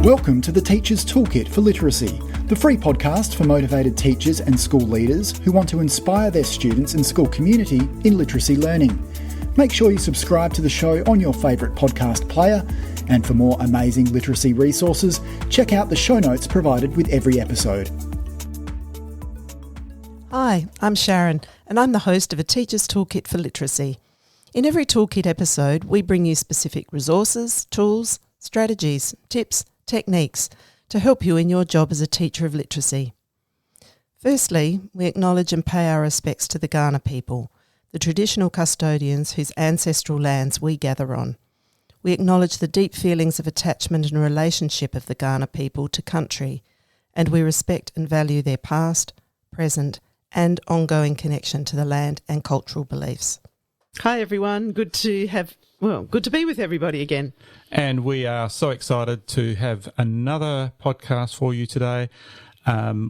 Welcome to the Teacher's Toolkit for Literacy, the free podcast for motivated teachers and school leaders who want to inspire their students and school community in literacy learning. Make sure you subscribe to the show on your favourite podcast player, and for more amazing literacy resources, check out the show notes provided with every episode. Hi, I'm Sharon, and I'm the host of A Teacher's Toolkit for Literacy. In every Toolkit episode, we bring you specific resources, tools, strategies, tips, techniques to help you in your job as a teacher of literacy. Firstly, we acknowledge and pay our respects to the Kaurna people, the traditional custodians whose ancestral lands we gather on. We acknowledge the deep feelings of attachment and relationship of the Kaurna people to country, and we respect and value their past, present, and ongoing connection to the land and cultural beliefs. Hi everyone, good to be with everybody again. And we are so excited to have another podcast for you today.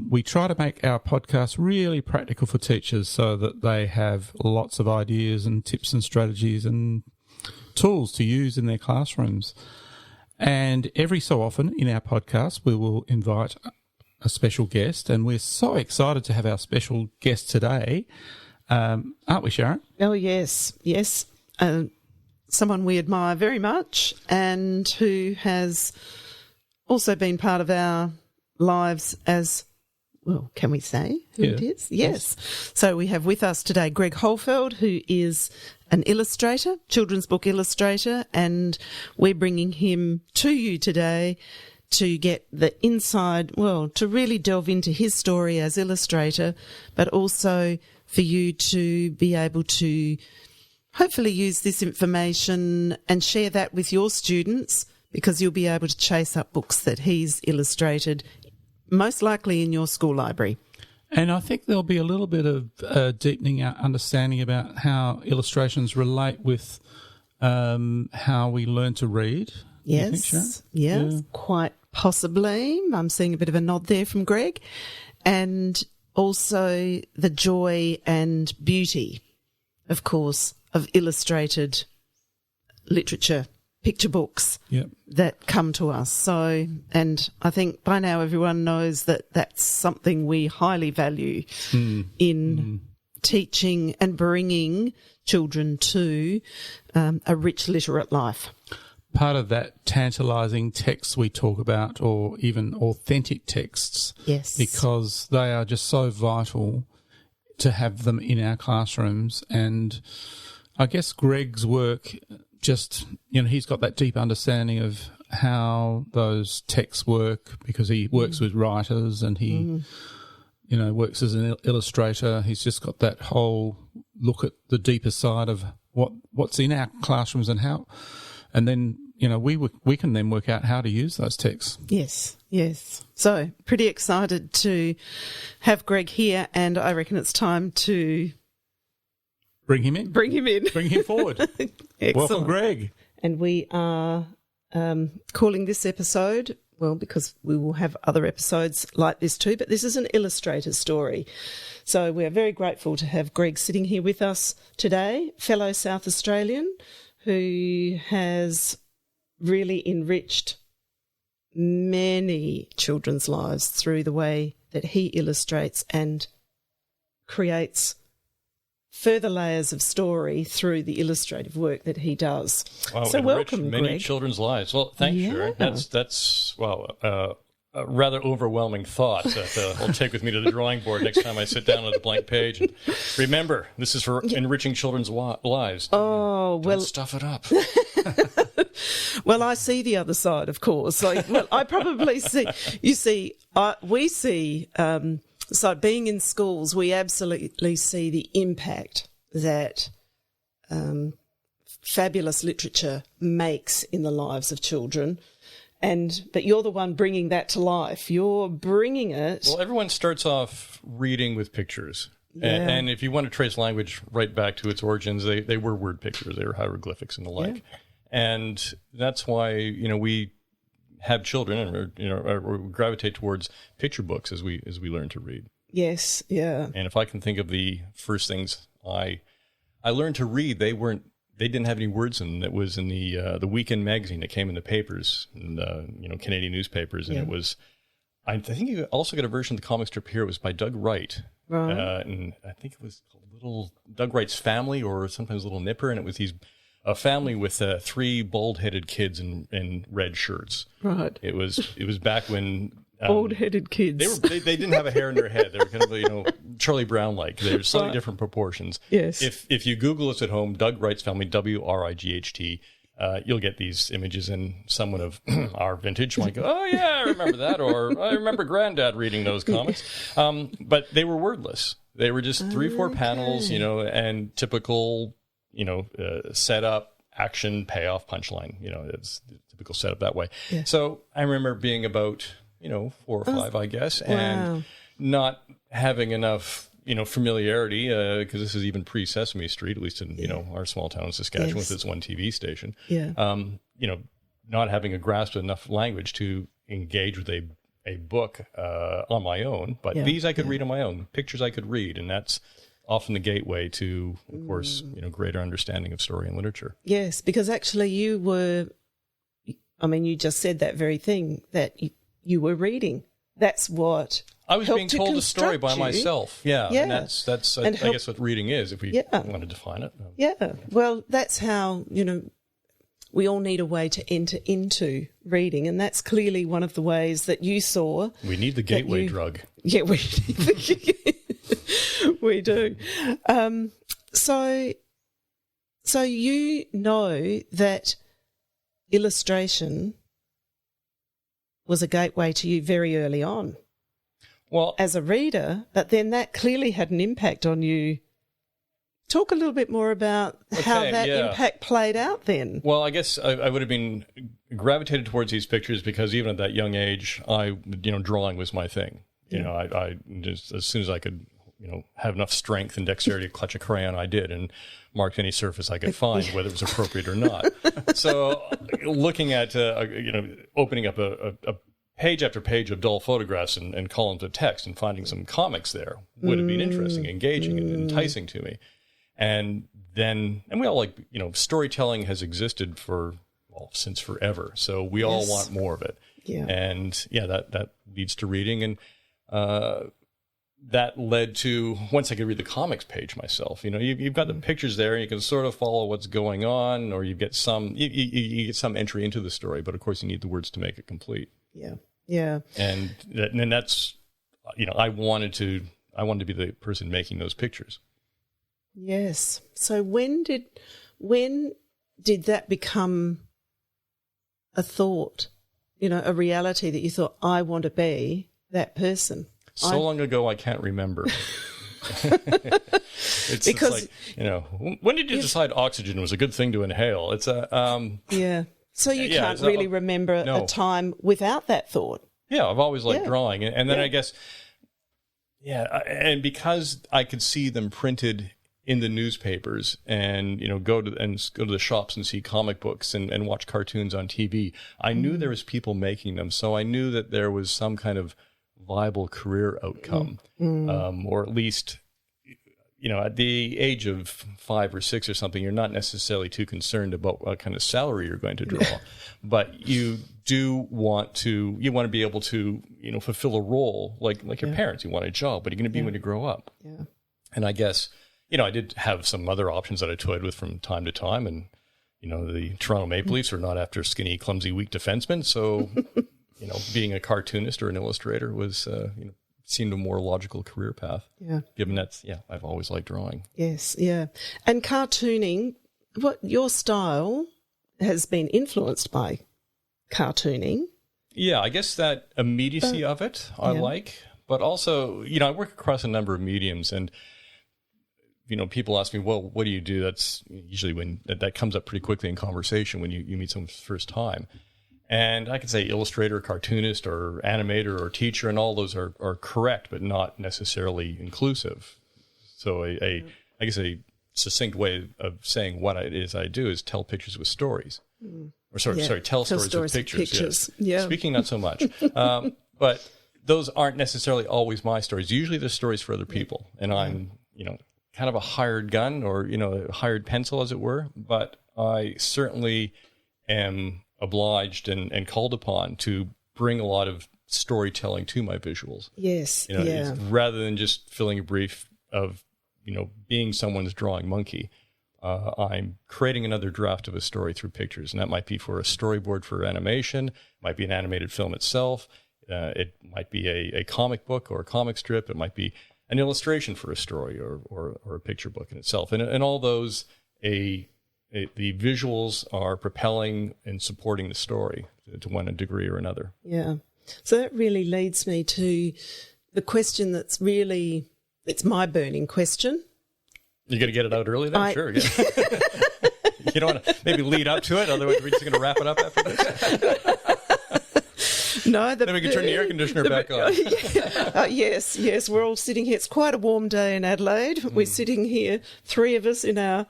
We try to make our podcast really practical for teachers so that they have lots of ideas and tips and strategies and tools to use in their classrooms. And every so often in our podcast, we will invite a special guest, and we're so excited to have our special guest today. Aren't we, Sharon? Oh, yes. Someone we admire very much and who has also been part of our lives as, well, can we say who it is? Yes. So we have with us today Greg Holfeld, who is an illustrator, children's book illustrator, and we're bringing him to you today to get the inside, to really delve into his story as illustrator, but also for you to be able to hopefully use this information and share that with your students, because you'll be able to chase up books that he's illustrated, most likely in your school library. And I think there'll be a little bit of deepening our understanding about how illustrations relate with how we learn to read. Yes, quite possibly. I'm seeing a bit of a nod there from Greg. And also the joy and beauty, of course, of illustrated literature, picture books that come to us. So, and I think by now everyone knows that that's something we highly value in teaching and bringing children to a rich literate life. Part of that tantalising text we talk about, or even authentic texts, because they are just so vital to have them in our classrooms. And I guess Greg's work just, he's got that deep understanding of how those texts work, because he works with writers and he, works as an illustrator. He's just got that whole look at the deeper side of what's in our classrooms and how, and then, we can then work out how to use those texts. Yes. So pretty excited to have Greg here, and I reckon it's time to Bring him in. Bring him forward. Welcome, Greg. And we are calling this episode, because we will have other episodes like this too, but this is an illustrator story. So we're very grateful to have Greg sitting here with us today, fellow South Australian who has really enriched many children's lives through the way that he illustrates and creates further layers of story through the illustrative work that he does. Wow, so welcome, many Greg. Children's lives. Well, thanks, Sharon. That's a rather overwhelming thought that I'll take with me to the drawing board next time I sit down at a blank page. And remember, this is for enriching children's lives. Don't stuff it up. Well, I see the other side, of course. I probably see. You see, we see. So being in schools, we absolutely see the impact that fabulous literature makes in the lives of children. But you're the one bringing that to life. You're bringing it. Well, everyone starts off reading with pictures. Yeah. And if you want to trace language right back to its origins, they were word pictures. They were hieroglyphics and the like. Yeah. And that's why, we have children or gravitate towards picture books as we learn to read. Yes, yeah. And if I can think of the first things I learned to read, they weren't they didn't have any words in them. It was in the weekend magazine that came in the papers, and Canadian newspapers, and it was. I think you also got a version of the comic strip here. It was by Doug Wright, right. And I think it was Little Doug Wright's Family, or sometimes Little Nipper, and it was a family with 3 bald-headed kids in red shirts. Right. It was back when. Bald-headed kids. They didn't have a hair in their head. They were kind of Charlie Brown-like. They were slightly different proportions. Yes. If you Google this at home, Doug Wright's Family, WRIGHT, you'll get these images, and someone of our vintage might go, "Oh yeah, I remember that," or "I rember Granddad reading those comics." But they were wordless. They were just 3-4 panels, and typical, setup, action, payoff, punchline. It's typical setup that way. Yeah. So I remember being about 4 or 5, I guess, and not having enough, familiarity, because this is even pre-Sesame Street, at least in, our small town in Saskatchewan with its one TV station. Yeah. Not having a grasp of enough language to engage with a book on my own, but these I could read on my own. Pictures I could read, and that's often the gateway to, of course, greater understanding of story and literature. Yes, because actually you just said that very thing, that you were reading. That's what I was being told a story by myself. Yeah. And that's I guess what reading is, if we want to define it. Yeah. Well, that's how, we all need a way to enter into reading, and that's clearly one of the ways that you saw. We need the gateway drug. Yeah, we we do. So you know that illustration was a gateway to you very early on. Well, as a reader, but then that clearly had an impact on you. Talk a little bit more about how that impact played out then. Well, I guess I would have been gravitated towards these pictures because even at that young age, drawing was my thing. I just, as soon as I could, have enough strength and dexterity to clutch a crayon, I did, and marked any surface I could find, whether it was appropriate or not. So looking at, opening up a page after page of dull photographs and columns of text and finding some comics there would have been interesting, engaging, and enticing to me. And we all storytelling has existed since forever. So we all want more of it. Yeah. And that leads to reading. And that led to, once I could read the comics page myself, you've got the pictures there and you can sort of follow what's going on, or you get some entry into the story, but of course you need the words to make it complete. Yeah. Yeah. And that's, I wanted to be the person making those pictures. Yes. So when did that become a thought, a reality that you thought, I want to be that person? Long ago, I can't remember. It's like, when did you decide oxygen was a good thing to inhale? It's yeah. So you can't really remember a time without that thought. Yeah, I've always liked drawing. And then I guess, and because I could see them printed in the newspapers and, go to the shops and see comic books and watch cartoons on TV, I knew there was people making them. So I knew that there was some kind of viable career outcome, or at least, at the age of 5 or 6 or something, you're not necessarily too concerned about what kind of salary you're going to draw, but you do want to be able to, fulfill a role like your parents. You want a job, but you're going to be when you grow up. Yeah. And I guess, I did have some other options that I toyed with from time to time, and, the Toronto Maple Leafs are not after skinny, clumsy, weak defensemen, so, being a cartoonist or an illustrator was, seemed a more logical career path. Yeah. Given that, I've always liked drawing. Yes, yeah. And cartooning, your style has been influenced by cartooning. Yeah, I guess that immediacy of it I like, but also, I work across a number of mediums, and people ask me, well, what do you do? That's usually when that comes up pretty quickly in conversation when you meet someone for the first time. And I could say illustrator, cartoonist, or animator, or teacher, and all those are correct, but not necessarily inclusive. So I guess a succinct way of saying what it is I do is tell pictures with stories. Or tell stories with pictures. Yes. Yeah. Speaking, not so much. But those aren't necessarily always my stories. Usually they're stories for other people. And I'm, kind of a hired gun or, a hired pencil, as it were, but I certainly am obliged and called upon to bring a lot of storytelling to my visuals. Yes. It's rather than just filling a brief of, being someone's drawing monkey. I'm creating another draft of a story through pictures, and that might be for a storyboard for animation, might be an animated film itself, it might be a comic book or a comic strip, it might be an illustration for a story or a picture book in itself. And all those, the visuals are propelling and supporting the story to one degree or another. Yeah. So that really leads me to the question that's really, it's my burning question. You're going to get it out early then? Sure. Yeah. You don't want to maybe lead up to it, otherwise we're just going to wrap it up after this? No. Then we can turn the air conditioner back on. Yes. We're all sitting here. It's quite a warm day in Adelaide. We're sitting here, three of us in our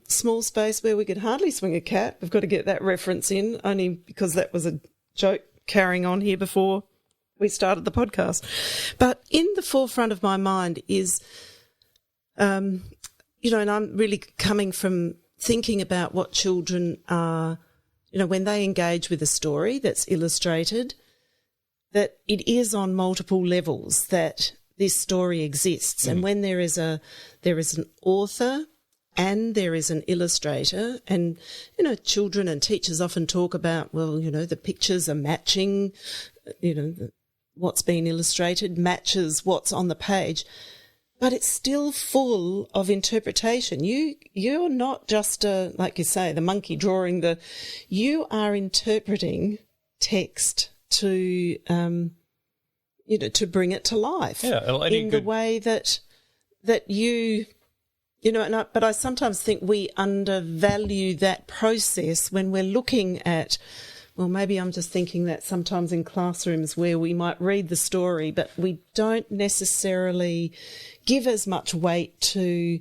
small space where we could hardly swing a cat. We've got to get that reference in, only because that was a joke carrying on here before we started the podcast. But in the forefront of my mind is, and I'm really coming from thinking about what children are, when they engage with a story that's illustrated, that it is on multiple levels that this story exists. And when there is an author and there is an illustrator, and, children and teachers often talk about, the pictures are matching, what's been illustrated matches what's on the page. But it's still full of interpretation. You're not just like you say, the monkey drawing you are interpreting text to, to bring it to life. Yeah, in the way that you, but I sometimes think we undervalue that process when we're looking at, well, maybe I'm just thinking that sometimes in classrooms where we might read the story, but we don't necessarily give as much weight to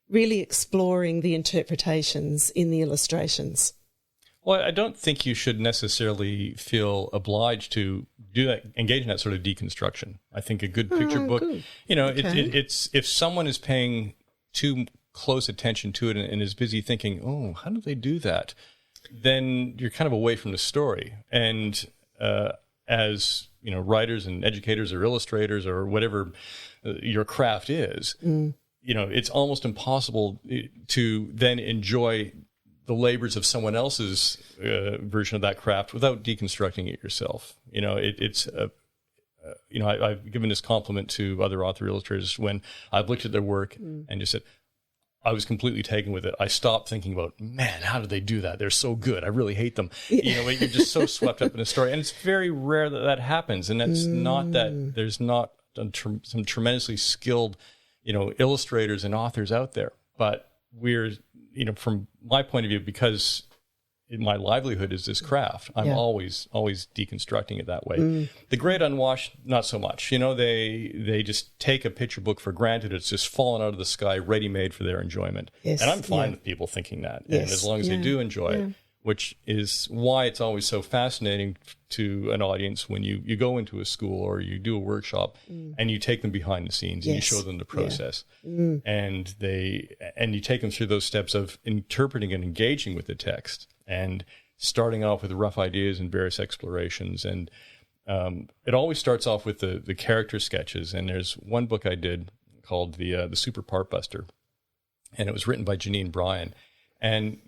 really exploring the interpretations in the illustrations. Well, I don't think you should necessarily feel obliged to do that, engage in that sort of deconstruction. I think a good picture book, good. It's if someone is paying too close attention to it and is busy thinking, oh, how do they do that? Then you're kind of away from the story. And as writers and educators or illustrators or whatever your craft is, it's almost impossible to then enjoy the labors of someone else's version of that craft without deconstructing it yourself. I've given this compliment to other author illustrators when I've looked at their work and just said, I was completely taken with it. I stopped thinking about, man, how did they do that? They're so good. I really hate them. You're just so swept up in a story. And it's very rare that happens. And that's not that there's not some tremendously skilled, illustrators and authors out there. But we're, from my point of view, because my livelihood is this craft, I'm always deconstructing it that way. The great unwashed, not so much. They just take a picture book for granted. It's just fallen out of the sky, ready-made for their enjoyment. Yes. And I'm fine with people thinking that. Yes. And as long as they do enjoy it, which is why it's always so fascinating to an audience when you go into a school or you do a workshop and you take them behind the scenes and you show them the process. And you take them through those steps of interpreting and engaging with the text and starting off with rough ideas and various explorations. And it always starts off with the character sketches. And there's one book I did called the Super Part Buster, and it was written by Janine Bryan. And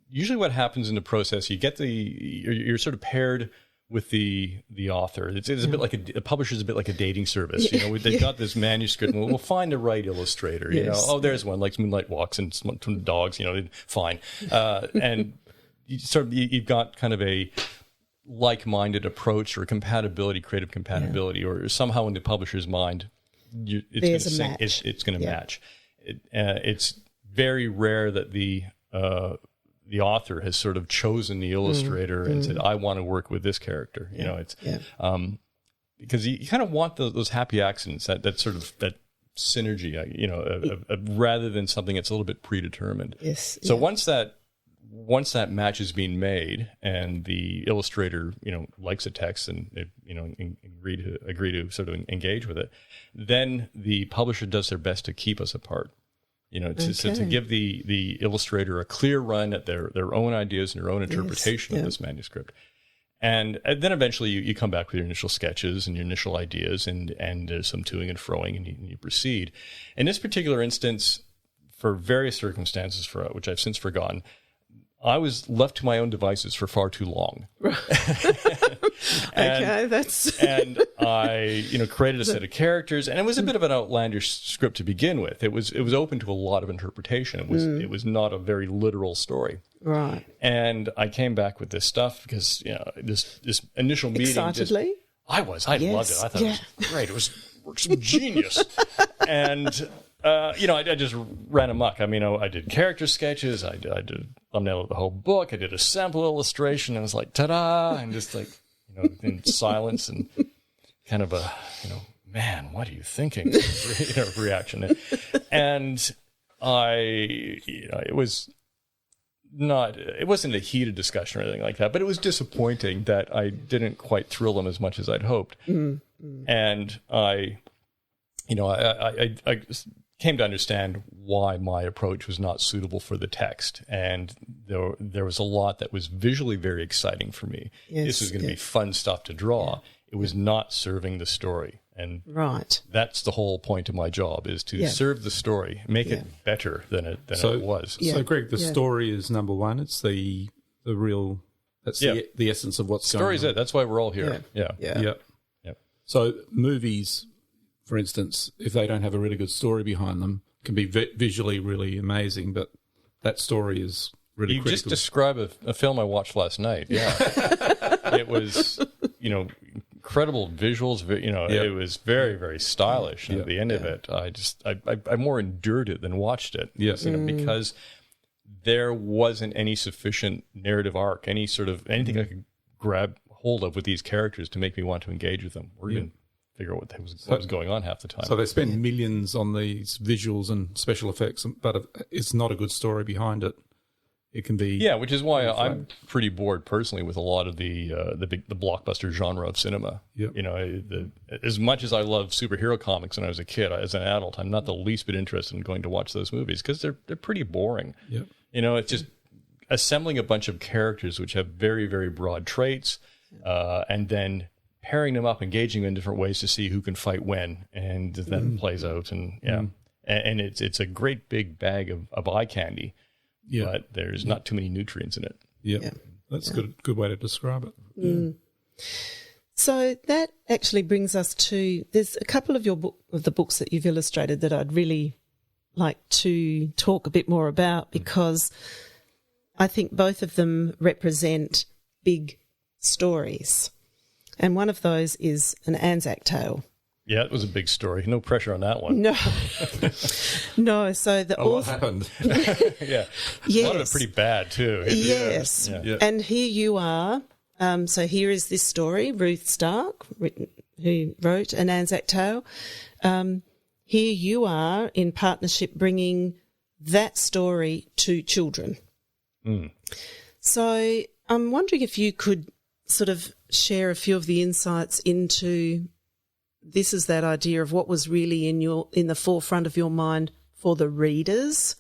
usually what happens in the process, you're sort of paired with the author. It's a bit like a publisher's a bit like a dating service. They've got this manuscript, and we'll find the right illustrator. There's one, likes moonlight walks and some dogs. Fine. And you've got kind of a like-minded approach or creative compatibility, or somehow in the publisher's mind, it's going to match. It's very rare that the author has sort of chosen the illustrator and said, I want to work with this character. Because you kind of want those happy accidents, that sort of that synergy, rather than something that's a little bit predetermined. Yes. So once that match is being made and the illustrator, likes a text and agree to sort of engage with it, then the publisher does their best to keep us apart. to give the illustrator a clear run at their own ideas and their own interpretation of this manuscript. And then eventually you come back with your initial sketches and your initial ideas, and there's some toing and froing, and you proceed. In this particular instance, for various circumstances, which I've since forgotten, I was left to my own devices for far too long. And I, created a set of characters, and it was a bit of an outlandish script to begin with. It was open to a lot of interpretation. It was not a very literal story. Right. And I came back with this stuff because this initial meeting. Excitedly? I loved it. I thought it was great. It was some genius. And I just ran amok. I mean, I did character sketches. I did a thumbnail of the whole book. I did a sample illustration. And it was like, ta-da! And just like, in silence and kind of a, man, what are you thinking? Reaction. And it wasn't a heated discussion or anything like that, but it was disappointing that I didn't quite thrill them as much as I'd hoped. Mm-hmm. And I came to understand why my approach was not suitable for the text. And there was a lot that was visually very exciting for me. Yes, this was going to be fun stuff to draw. Yeah. It was not serving the story. And that's the whole point of my job, is to serve the story, make it better than it was. So, Greg, the story is number one. It's the real, that's the essence of what's going on. Story's it. That's why we're all here. Yeah. So movies, for instance, if they don't have a really good story behind them, can be visually really amazing, but that story is really critical. You just described a film I watched last night. Yeah. It was, incredible visuals. It was very, very stylish. And at the end of it, I more endured it than watched it. Yes. Because there wasn't any sufficient narrative arc, anything I could grab hold of with these characters to make me want to engage with them. Or even figure out what was going on half the time. So they spend millions on these visuals and special effects, but it's not a good story behind it. It can be... Yeah, which is why I'm pretty bored personally with a lot of the blockbuster genre of cinema. Yep. As much as I love superhero comics when I was a kid, as an adult, I'm not the least bit interested in going to watch those movies because they're pretty boring. Yep. It's just assembling a bunch of characters which have very, very broad traits, and then pairing them up, engaging them in different ways to see who can fight when, and then plays out. And and it's a great big bag of eye candy. Yeah. But there's not too many nutrients in it. Yeah. That's a good way to describe it. Mm. So that actually brings us to, there's a couple of the books that you've illustrated that I'd really like to talk a bit more about, because I think both of them represent big stories. And one of those is an Anzac Tale. Yeah, it was a big story. No pressure on that one. No. No, so the author... what happened? Yeah. Yes. A lot of it pretty bad, too. Yes. Yeah. And here you are. So here is this story, Ruth Stark, who wrote an Anzac Tale. Here you are in partnership bringing that story to children. Mm. So I'm wondering if you could sort of share a few of the insights into... This is that idea of what was really in the forefront of your mind for the readers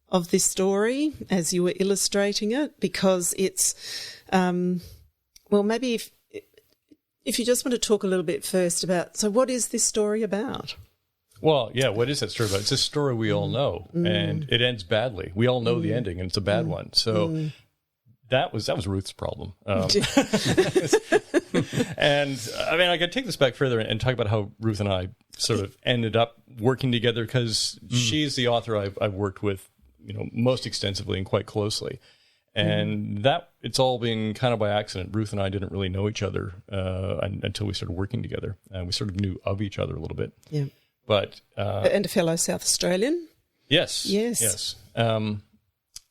of this story as you were illustrating it, because it's, maybe if you just want to talk a little bit first about, so what is this story about? Well, yeah, what is that story about? It's a story we all know, and it ends badly. We all know the ending, and it's a bad one. So that was Ruth's problem. And I mean, I could take this back further and talk about how Ruth and I sort of ended up working together, because she's the author I've worked with, most extensively and quite closely. And that it's all been kind of by accident. Ruth and I didn't really know each other until we started working together, and we sort of knew of each other a little bit. Yeah. But and a fellow South Australian. Yes.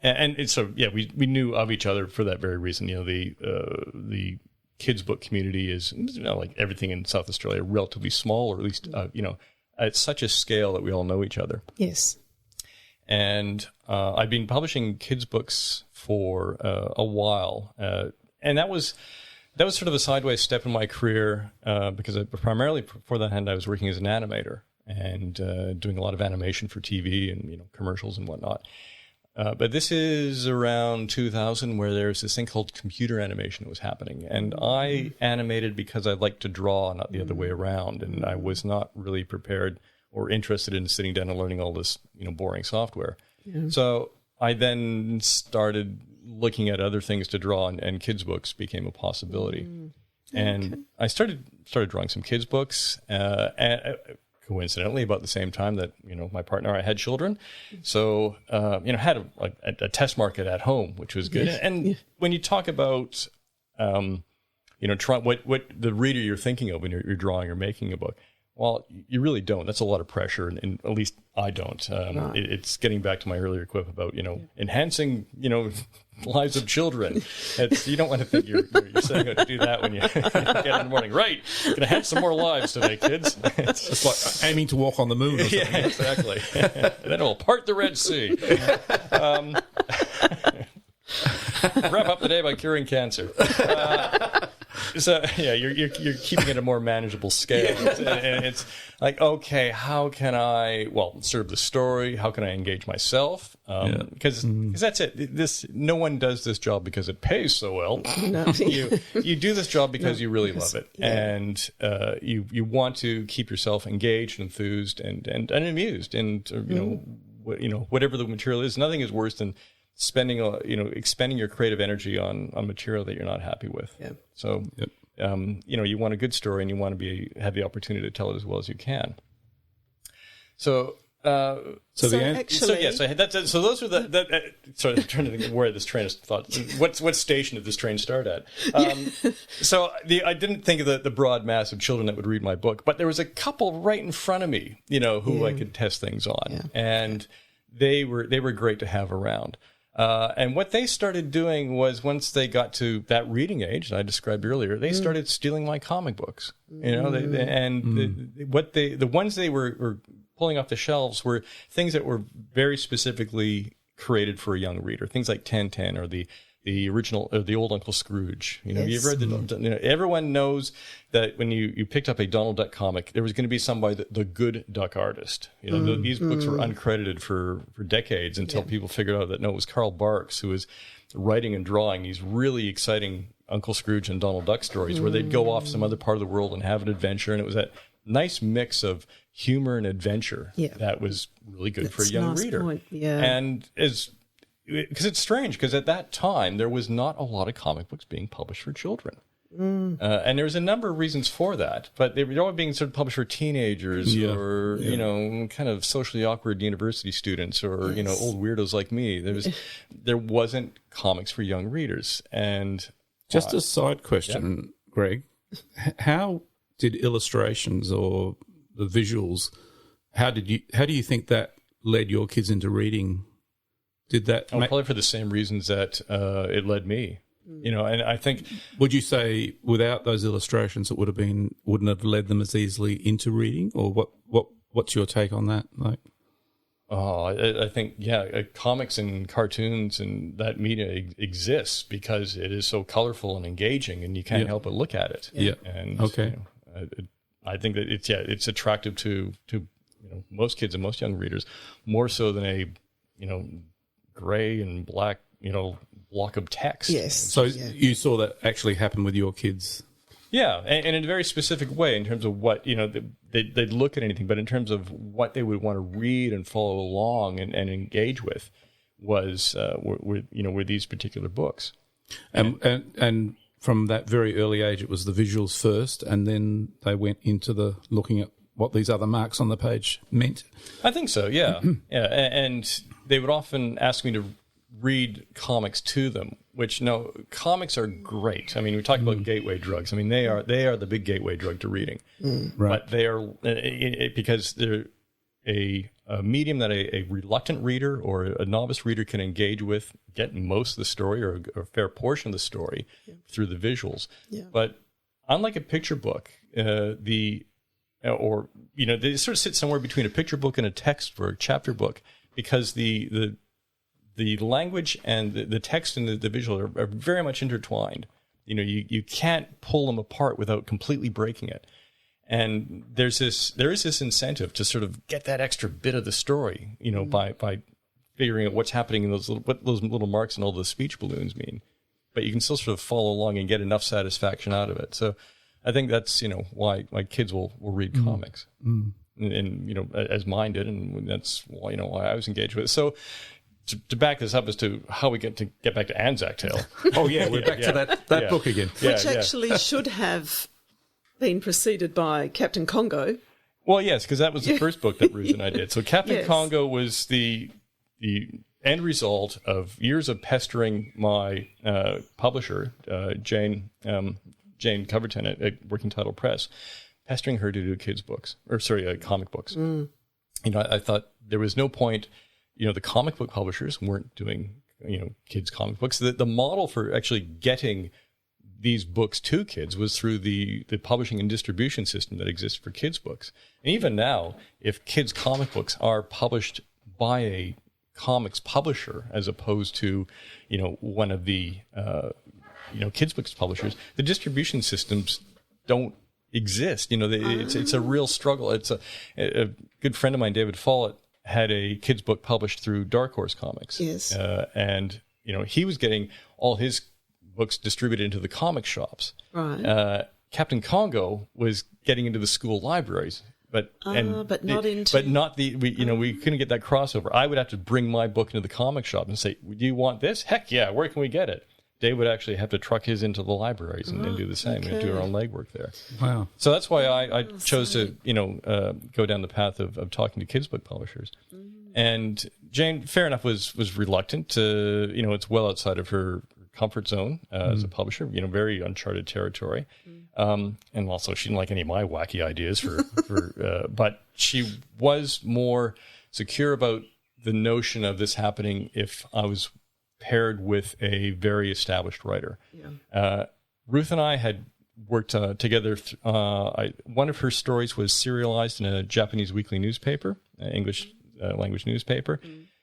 And it's we knew of each other for that very reason. The kids book community is, like everything in South Australia, relatively small, or at least at such a scale that we all know each other. Yes. And I've been publishing kids books for a while, and that was sort of a sideways step in my career, because primarily before that hand I was working as an animator. and doing a lot of animation for TV and commercials and whatnot. But this is around 2000 where there's this thing called computer animation that was happening. And I animated because I like to draw, not the other way around. And I was not really prepared or interested in sitting down and learning all this, boring software. Yeah. So I then started looking at other things to draw, and kids' books became a possibility. And I started drawing some kids' books, and coincidentally about the same time that my partner and I had children. So had a test market at home, which was good. And when you talk about what the reader you're thinking of when you're drawing or making a book, well, you really don't. That's a lot of pressure, and at least I don't. It's getting back to my earlier quip about enhancing lives of children. You don't want to think you're setting out to do that when you get in the morning. Right, gonna have some more lives today, kids. It's like aiming to walk on the moon. Or something. Yeah, exactly. And then it'll part the Red Sea. Wrap up the day by curing cancer. So you're keeping it at a more manageable scale, and it's like, okay, how can I serve the story? How can I engage myself? Because that's it. No one does this job because it pays so well. No. you do this job because you really love it, and you want to keep yourself engaged, enthused, and amused, and whatever the material is. Nothing is worse than expending your creative energy on material that you're not happy with. Yeah. So, you want a good story, and you want to have the opportunity to tell it as well as you can. So, those are sorry, I'm trying to think where this train of thought. What station did this train start at? So I didn't think of the broad mass of children that would read my book, but there was a couple right in front of me, who I could test things on, and they were great to have around. And what they started doing was, once they got to that reading age that I described earlier, they started stealing my comic books. The ones they were pulling off the shelves were things that were very specifically created for a young reader. Things like 1010 or the original, or the old Uncle Scrooge. You've read everyone knows that when you picked up a Donald Duck comic, there was going to be somebody, the good duck artist. These books were uncredited for decades until people figured out that no, it was Carl Barks who was writing and drawing these really exciting Uncle Scrooge and Donald Duck stories where they'd go off some other part of the world and have an adventure, and it was that nice mix of humor and adventure that was really good for a young reader. Point. Yeah. And because it's strange, because at that time there was not a lot of comic books being published for children, and there was a number of reasons for that. But they were all being sort of published for teenagers, or kind of socially awkward university students, or old weirdos like me. There wasn't comics for young readers. And just a side question, Greg, how did illustrations or the visuals? How do you think that led your kids into reading? Did that probably for the same reasons that it led me, and I think. Would you say without those illustrations, it wouldn't have led them as easily into reading, or what's your take on that? Like, I think comics and cartoons and that media exists because it is so colorful and engaging, and you can't help but look at it. Yeah. And I think that it's attractive to most kids and most young readers, more so than a gray and black, block of text. Yes. So you saw that actually happen with your kids? Yeah, and in a very specific way in terms of what, they'd look at anything, but in terms of what they would want to read and follow along and engage with were these particular books. And from that very early age, it was the visuals first, and then they went into the looking at what these other marks on the page meant? I think so, yeah. Yeah, and they would often ask me to read comics to them, which, comics are great. I mean, we talk about gateway drugs. I mean, they are the big gateway drug to reading. Right. But they are, because they're a medium that a reluctant reader or a novice reader can engage with, get most of the story or a fair portion of the story through the visuals. Yeah. But unlike a picture book, they sort of sit somewhere between a picture book and a text or a chapter book, because the language and the text and the visual are very much intertwined. You can't pull them apart without completely breaking it. And there is this incentive to sort of get that extra bit of the story, by figuring out what's happening in what those little marks and all those speech balloons mean. But you can still sort of follow along and get enough satisfaction out of it. So I think that's, why my kids will read comics. And as mine did, and that's why I was engaged with it. So to back this up as to how we get back to Anzac Tale. Oh yeah, we're back to that book again. Which actually should have been preceded by Captain Congo. Well, yes, because that was the first book that Ruth and I did. So Captain Congo was the end result of years of pestering my publisher, Jane Coverton at Working Title Press, pestering her to do comic books. I thought there was no point. The comic book publishers weren't doing kids comic books. The model for actually getting these books to kids was through the publishing and distribution system that exists for kids books. And even now, if kids comic books are published by a comics publisher as opposed to one of the kids books publishers, the distribution systems don't exist. It's a real struggle. It's a good friend of mine, David Follett, had a kids book published through Dark Horse Comics. Yes. And he was getting all his books distributed into the comic shops. Right. Captain Congo was getting into the school libraries, we couldn't get that crossover. I would have to bring my book into the comic shop and say, "Do you want this? Heck yeah! Where can we get it?" Dave would actually have to truck his into the libraries and do the same and do our own legwork there. Wow! So that's why I chose to go down the path of talking to kids book publishers. And Jane, fair enough, was reluctant to it's well outside of her comfort zone as a publisher, very uncharted territory. And also she didn't like any of my wacky ideas but she was more secure about the notion of this happening if I was paired with a very established writer. Yeah. Ruth and I had worked together. One of her stories was serialized in a Japanese weekly newspaper, English language newspaper.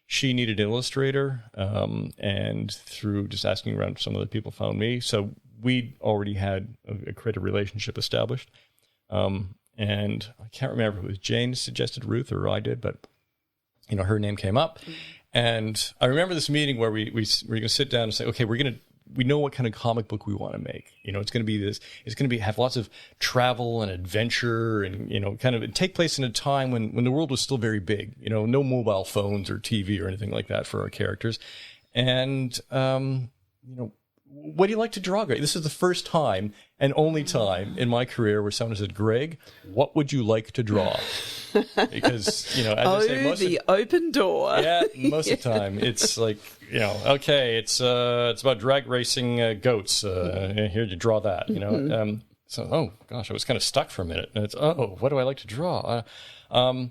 She needed an illustrator, and through just asking around, some other people found me. So we already had a creative relationship established. And I can't remember if it was Jane suggested Ruth or I did, but her name came up. And I remember this meeting where we were going to sit down and say, okay, we know what kind of comic book we want to make. It's going to be this. It's going to have lots of travel and adventure, and kind of take place in a time when the world was still very big. No mobile phones or TV or anything like that for our characters. And what do you like to draw, Greg? This is the first time and only time in my career where someone said, Greg, what would you like to draw? Because, as I say, open door. Yeah, most of the time it's like, okay, it's about drag racing goats. Here to draw that, So, oh gosh, I was kind of stuck for a minute. And it's, what do I like to draw? And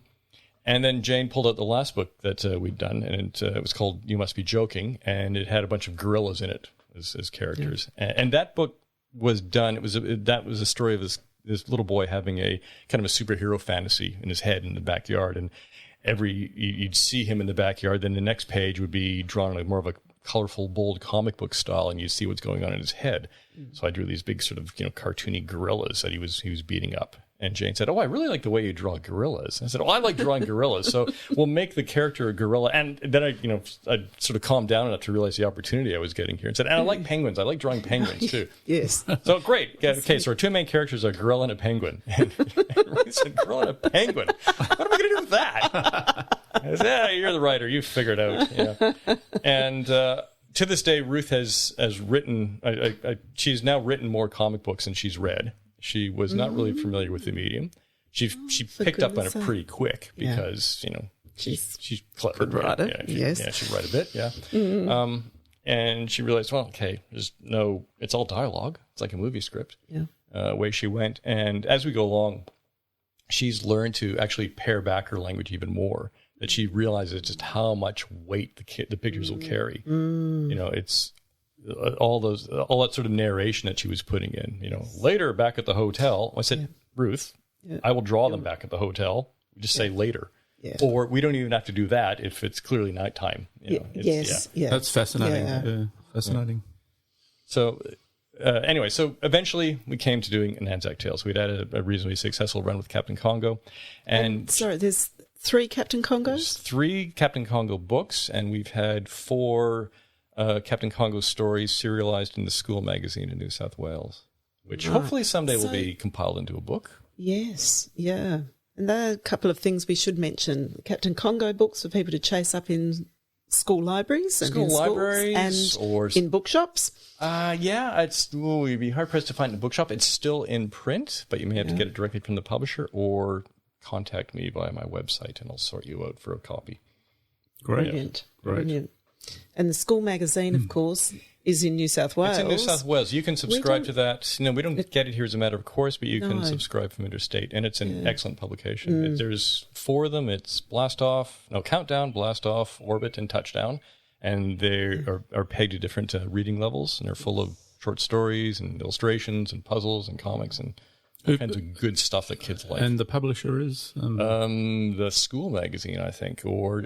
then Jane pulled out the last book that we'd done, and it was called You Must Be Joking, and it had a bunch of gorillas in it as characters. Yeah. And that book was done. That was a story of this little boy having a kind of a superhero fantasy in his head in the backyard, and you'd see him in the backyard. Then the next page would be drawn in more of a colorful, bold comic book style, and you'd see what's going on in his head. So I drew these big sort of cartoony gorillas that he was beating up. And Jane said, I really like the way you draw gorillas. I said, I like drawing gorillas, so we'll make the character a gorilla. And then I sort of calmed down enough to realize the opportunity I was getting here, and said, and I like penguins. I like drawing penguins too. Yes. So great. Okay, so our two main characters are a gorilla and a penguin. And I said, gorilla and a penguin? What am I going to do with that? I said, you're the writer. You figure it out. Yeah. And to this day, Ruth has written. She's now written more comic books than she's read. She was not really familiar with the medium. She picked up on it pretty quick because she's clever. Writer. Yeah, she write a bit. Yeah. Mm-hmm. And she realized, it's all dialogue. It's like a movie script. Yeah. Away she went, and as we go along, she's learned to actually pare back her language even more. That she realizes just how much weight the pictures will carry. It's all that sort of narration that she was putting in. Later back at the hotel, I said, Ruth, I will draw them back at the hotel. Just say later. Yeah. Or we don't even have to do that if it's clearly nighttime. Yes. That's fascinating. Yeah. Fascinating. So anyway, so eventually we came to doing an Anzac Tale. So we'd had a reasonably successful run with Captain Congo. And sorry, there's 3 Captain Congos? There's 3 Captain Congo books, and we've had 4 Captain Congo stories serialized in the school magazine in New South Wales, which hopefully someday will be compiled into a book. Yes, yeah. And there are a couple of things we should mention. Captain Congo books for people to chase up in school libraries and in bookshops. You'd be hard-pressed to find in a bookshop. It's still in print, but you may have to get it directly from the publisher or contact me via my website, and I'll sort you out for a copy. Great. Brilliant. And the school magazine, of course, is in New South Wales. It's in New South Wales. You can subscribe to that. We don't get it here as a matter of course, but you can subscribe from interstate, and it's an excellent publication. There's 4 of them. It's Countdown, Blast Off, Orbit, and Touchdown, and they are pegged to different reading levels, and they're full of short stories and illustrations and puzzles and comics and all kinds of good stuff that kids like. And the publisher is the school magazine, I think, or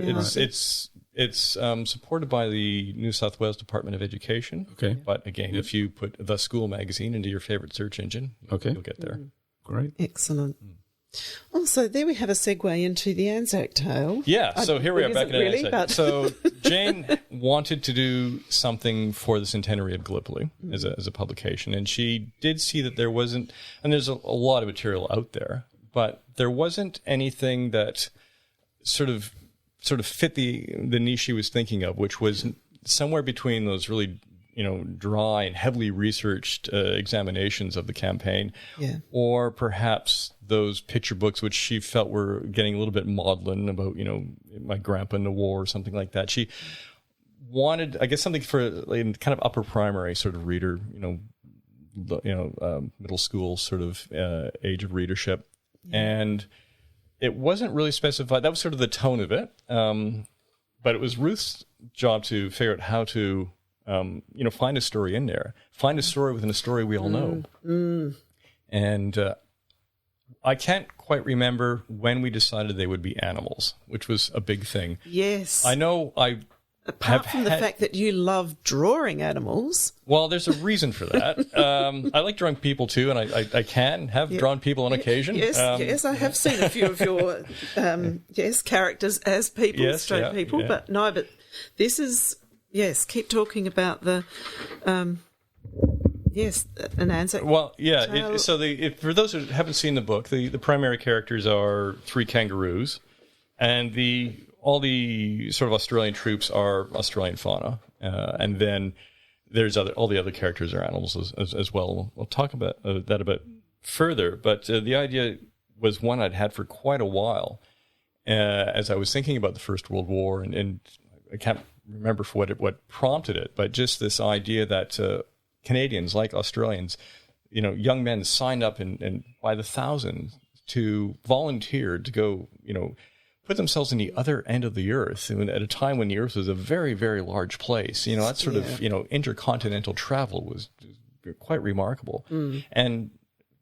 it's supported by the New South Wales Department of Education. Okay, but again, if you put the school magazine into your favorite search engine, you'll get there. Great, excellent. Also, there we have a segue into the Anzac Tale. Yeah, so here we are back in Anzac. But So Jane wanted to do something for the centenary of Gallipoli as a publication, and she did see that there wasn't, and there's a lot of material out there, but there wasn't anything that sort of fit the niche she was thinking of, which was somewhere between those really dry and heavily researched examinations of the campaign, or perhaps those picture books which she felt were getting a little bit maudlin about, my grandpa in the war or something like that. She wanted, I guess, something for kind of upper primary sort of reader, middle school sort of age of readership. And it wasn't really specified. That was sort of the tone of it. But it was Ruth's job to figure out how to find a story in there, find a story within a story we all know. And I can't quite remember when we decided they would be animals, which was a big thing. Yes. I know Apart from the fact that you love drawing animals. Well, there's a reason for that. I like drawing people too, and I can have drawn people on occasion. Yes, I have seen a few of your characters as people, people. Yeah. But this is... Yes, keep talking about the, an Anzac. Well, yeah. For those who haven't seen the book, the primary characters are 3 kangaroos, and all the sort of Australian troops are Australian fauna, and then there's all the other characters are animals as well. We'll talk about that a bit further, but the idea was one I'd had for quite a while, as I was thinking about the First World War, and I can't remember for what prompted it, but just this idea that Canadians, like Australians, young men signed up and by the thousands to volunteer to go, put themselves in the other end of the earth, and at a time when the earth was a very, very large place. That sort of intercontinental travel was quite remarkable, and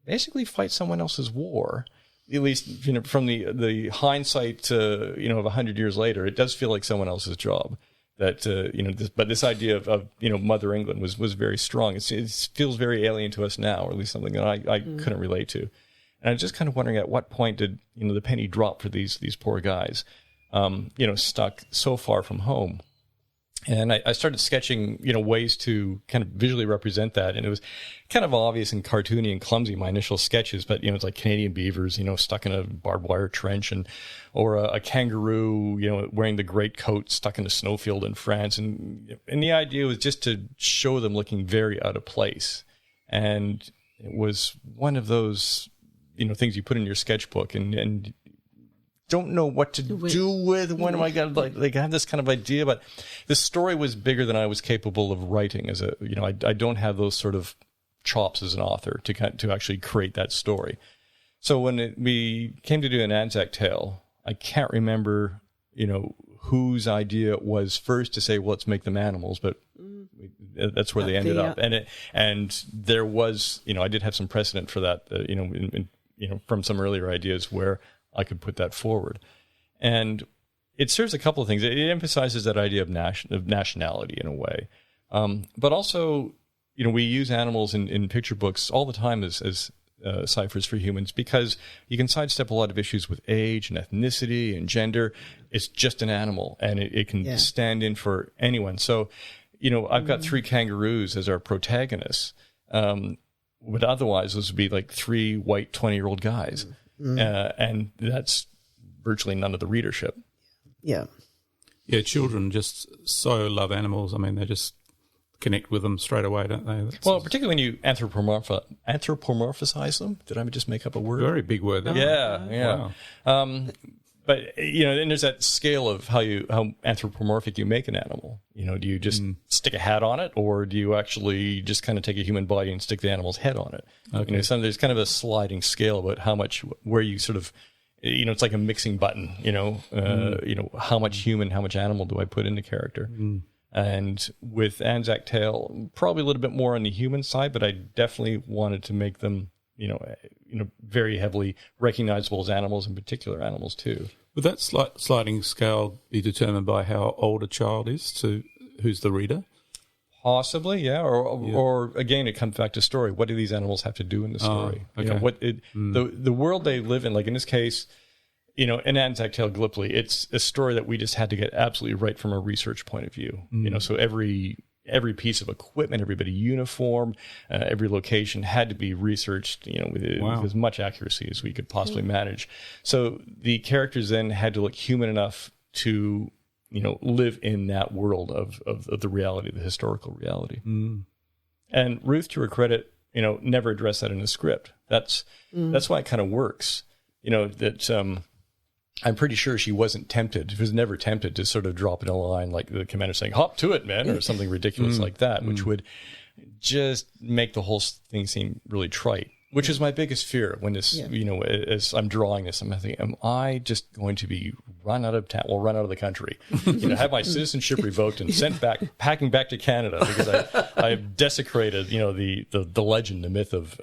basically fight someone else's war. At least from the hindsight, of 100 years later, it does feel like someone else's job. That but this idea of Mother England was very strong. It feels very alien to us now, or at least something that I couldn't relate to. And I'm just kind of wondering at what point did the penny drop for these poor guys, stuck so far from home. And I started sketching, ways to kind of visually represent that. And it was kind of obvious and cartoony and clumsy, my initial sketches, but, it's like Canadian beavers, stuck in a barbed wire trench, or a kangaroo, wearing the great coat stuck in a snowfield in France. And the idea was just to show them looking very out of place. And it was one of those, things you put in your sketchbook and don't know what to do with when am I going to I have this kind of idea, but the story was bigger than I was capable of writing I don't have those sort of chops as an author to actually create that story. So when we came to do an Anzac Tale, I can't remember, whose idea it was first to say, well, let's make them animals, but that's where they ended up. And there was, I did have some precedent for that, from some earlier ideas where I could put that forward. And it serves a couple of things. It emphasizes that idea of nationality in a way. But also, we use animals in picture books all the time as ciphers for humans, because you can sidestep a lot of issues with age and ethnicity and gender. It's just an animal, and it can stand in for anyone. So, I've got 3 kangaroos as our protagonists. But otherwise, those would be like 3 white 20-year-old guys. And that's virtually none of the readership. Yeah. Yeah, children just so love animals. I mean, they just connect with them straight away, don't they? Well, particularly when you anthropomorphize them. Did I just make up a word? Very big word. Yeah. Wow. But and there's that scale of how anthropomorphic you make an animal. Do you just stick a hat on it, or do you actually just kind of take a human body and stick the animal's head on it? Okay. There's kind of a sliding scale about how much, where you sort of, it's like a mixing button. How much human, how much animal do I put in the character? And with Anzac Tale, probably a little bit more on the human side, but I definitely wanted to make them, very heavily recognizable as animals, in particular animals too. Would that sliding scale be determined by how old a child is to who's the reader? Possibly, yeah. Or again, it comes back to story. What do these animals have to do in the story? Okay. The world they live in, like in this case, in Anzac Tale Gallipoli, it's a story that we just had to get absolutely right from a research point of view. So every piece of equipment, everybody uniform, every location had to be researched, with as much accuracy as we could possibly manage. So the characters then had to look human enough to, live in that world of the reality, the historical reality. And Ruth, to her credit, never addressed that in the script. That's why it kind of works. I'm pretty sure she wasn't tempted. She was never tempted to sort of drop in a line like the commander saying, "Hop to it, man," or something ridiculous like that, which would just make the whole thing seem really trite. Which is my biggest fear when this, as I'm drawing this, I'm thinking, am I just going to be run out of town, run out of the country, have my citizenship revoked and sent back, packing back to Canada because I've desecrated, the legend, the myth of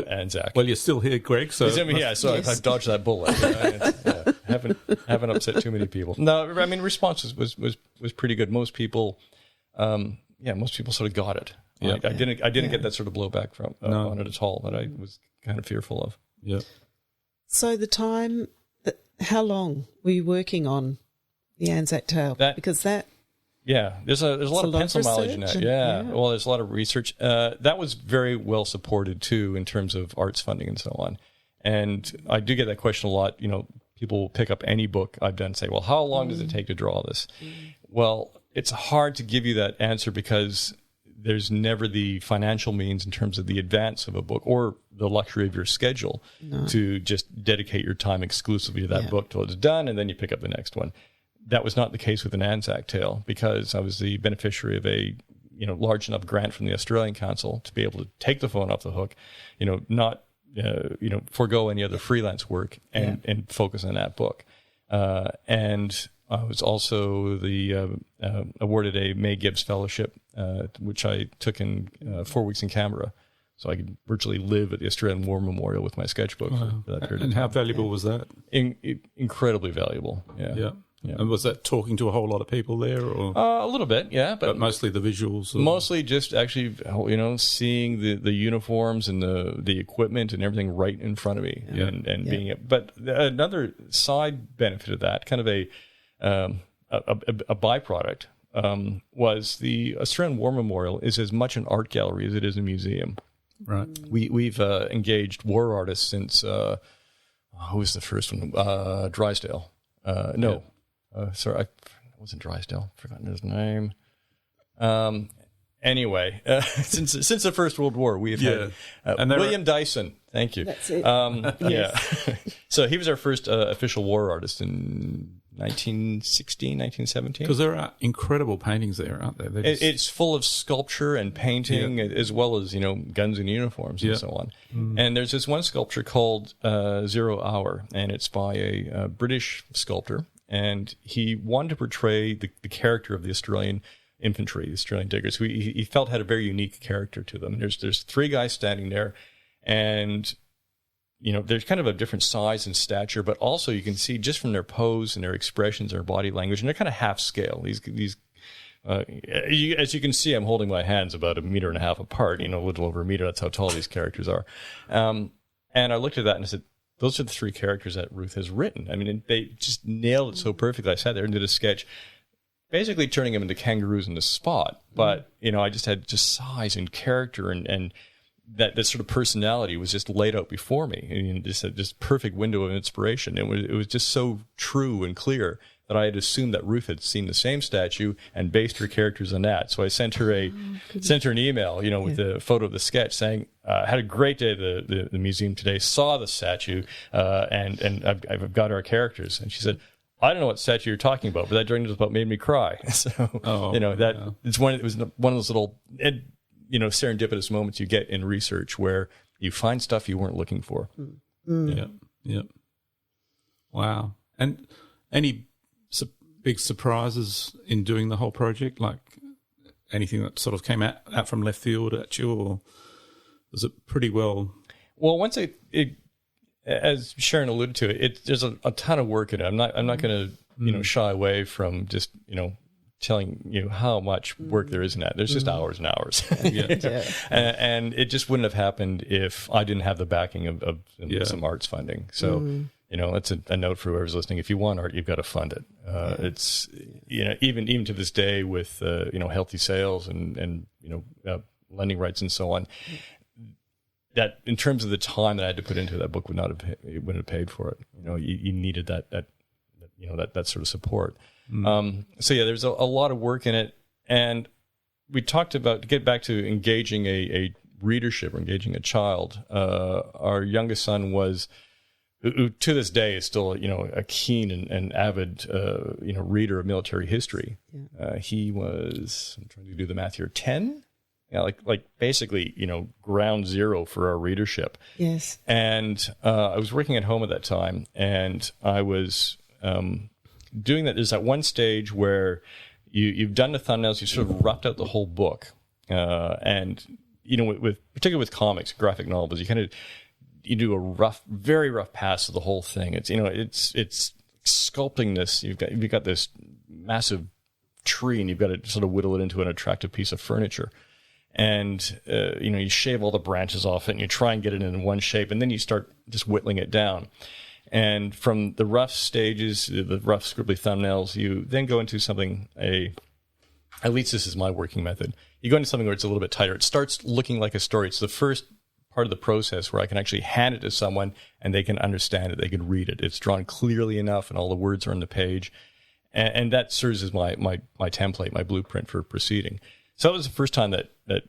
Anzac. Well, you're still here, Greg. So I've dodged that bullet. Haven't upset too many people. No, I mean, response was pretty good. Most people, sort of got it. Yeah, I didn't get that sort of blowback from on it at all that I was kind of fearful of. Yeah. So how long were you working on the Anzac Tale? Because there's a lot of pencil mileage in that. Yeah. Well, there's a lot of research. That was very well supported too in terms of arts funding and so on. And I do get that question a lot. People will pick up any book I've done and say, "Well, how long does it take to draw this?" Well, it's hard to give you that answer because there's never the financial means in terms of the advance of a book or the luxury of your schedule to just dedicate your time exclusively to that book till it's done, and then you pick up the next one. That was not the case with an Anzac Tale because I was the beneficiary of a large enough grant from the Australian Council to be able to take the phone off the hook, not forego any other freelance work and focus on that book. And I was also awarded a May Gibbs Fellowship, which I took in 4 weeks in Canberra. So I could virtually live at the Australian War Memorial with my sketchbook for that period of time. And how valuable was that? Incredibly valuable, yeah. And was that talking to a whole lot of people there? Or? A little bit, yeah. But mostly the visuals? Or? Mostly just actually, seeing the uniforms and the equipment and everything right in front of me. Being it. But another side benefit of that, kind of a byproduct, was the Australian War Memorial is as much an art gallery as it is a museum. Right. We've engaged war artists since who was the first one? Drysdale. Sorry, it wasn't Drysdale. I've forgotten his name. Anyway, since the First World War, we've had William Dyson. Thank you. That's it. So he was our first official war artist in 1916, 1917. Because there are incredible paintings there, aren't there? It's full of sculpture and painting, as well as guns and uniforms and so on. And there's this one sculpture called 0 Hour, and it's by a British sculptor, and he wanted to portray the character of the Australian infantry, the Australian diggers, who he felt had a very unique character to them. There's 3 guys standing there, and they're kind of a different size and stature, but also you can see just from their pose and their expressions, their body language, and they're kind of half scale. These as you can see, I'm holding my hands about 1.5 meters apart, a little over a meter. That's how tall these characters are. And I looked at that and I said, those are the 3 characters that Ruth has written. I mean, they just nailed it so perfectly. I sat there and did a sketch, basically turning them into kangaroos in the spot. But, I just had just size and character and that sort of personality was just laid out before me. And just perfect window of inspiration. It was just so true and clear that I had assumed that Ruth had seen the same statue and based her characters on that. So I sent her an email, with a photo of the sketch saying, had a great day at the museum today, saw the statue, and I've got our characters. And she said, I don't know what statue you're talking about, but that drawing just about made me cry. So, it was one of those little, serendipitous moments you get in research where you find stuff you weren't looking for. Yeah. Wow. And any big surprises in doing the whole project, like anything that sort of came out from left field at you, or was it pretty well? Well, once as Sharon alluded to, there's a ton of work in it. I'm not going to shy away from just telling you how much work there is in that. There's just hours and hours, and it just wouldn't have happened if I didn't have the backing of some arts funding. So. It's a note for whoever's listening. If you want art, you've got to fund it. It's, even to this day with, healthy sales and lending rights and so on, that in terms of the time that I had to put into that book wouldn't have paid for it. You needed that sort of support. There's a lot of work in it. And we talked about, to get back to engaging a readership or engaging a child, our youngest son who to this day is still, a keen and avid, reader of military history. He was, I'm trying to do the math here, 10? Yeah, like basically, ground zero for our readership. Yes. And I was working at home at that time, and I was doing that. There's that one stage where you've done the thumbnails, you sort of roughed out the whole book. And, particularly with comics, graphic novels, you do a very rough pass of the whole thing. It's it's sculpting this. You've got this massive tree, and you've got to sort of whittle it into an attractive piece of furniture. And you shave all the branches off it, and you try and get it in one shape, and then you start just whittling it down. And from the rough stages, the rough scribbly thumbnails, you then go into something at least this is my working method. You go into something where it's a little bit tighter. It starts looking like a story. It's the first part of the process where I can actually hand it to someone and they can understand it, they can read it. It's drawn clearly enough and all the words are on the page. And that serves as my template, my blueprint for proceeding. So that was the first time that my